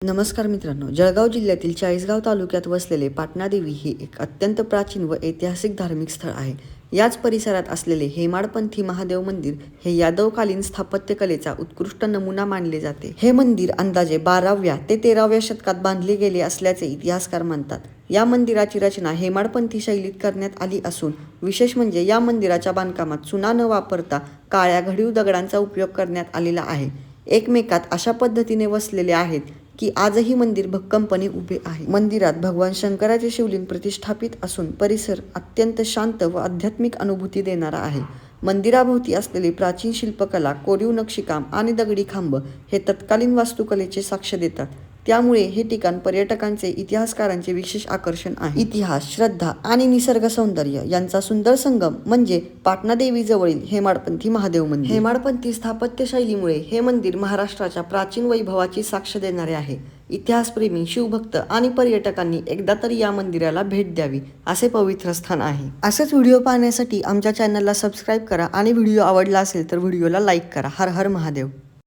नमस्कार मित्रांनो, जळगाव जिल्ह्यातील चाळीसगाव तालुक्यात वसलेले पाटणादेवी हे एक अत्यंत प्राचीन व ऐतिहासिक धार्मिक स्थळ आहे. याच परिसरात असलेले हेमाडपंथी महादेव मंदिर हे यादवकालीन स्थापत्यकलेचा उत्कृष्ट नमुना मानले जाते. हे मंदिर अंदाजे 12व्या ते 13व्या शतकात बांधले गेले असल्याचे इतिहासकार मानतात. या मंदिराची रचना हेमाडपंथी शैलीत करण्यात आली असून विशेष म्हणजे या मंदिराच्या बांधकामात चुना न वापरता काळ्या घडीव दगडांचा उपयोग करण्यात आलेला आहे. एकमेकात अशा पद्धतीने वसलेले आहेत की आजही मंदिर भक्कमपणे उभे आहे. मंदिरात भगवान शंकराचे शिवलिंग प्रतिष्ठापित असून परिसर अत्यंत शांत व आध्यात्मिक अनुभूती देणारा आहे. मंदिराभोवती असलेली प्राचीन शिल्पकला, कोरीव नक्षीकाम आणि दगडी खांब हे तत्कालीन वास्तुकलेचे साक्ष देतात. त्यामुळे हे ठिकाण पर्यटकांचे, इतिहासकारांचे विशेष आकर्षण आहे. इतिहास, श्रद्धा आणि निसर्ग सौंदर्य यांचा सुंदर संगम म्हणजे पाटणादेवी जवळील हेमाडपंथी महादेव मंदिर. हेमाडपंथी स्थापत्य शैलीमुळे हे मंदिर महाराष्ट्राच्या प्राचीन वैभवाची साक्ष देणारे आहे. इतिहासप्रेमी, शिवभक्त आणि पर्यटकांनी एकदा तरी या मंदिराला भेट द्यावी असे पवित्र स्थान आहे. असेच व्हिडिओ पाहण्यासाठी आमच्या चॅनलला सबस्क्राईब करा आणि व्हिडिओ आवडला असेल तर व्हिडिओला लाईक करा. हर हर महादेव.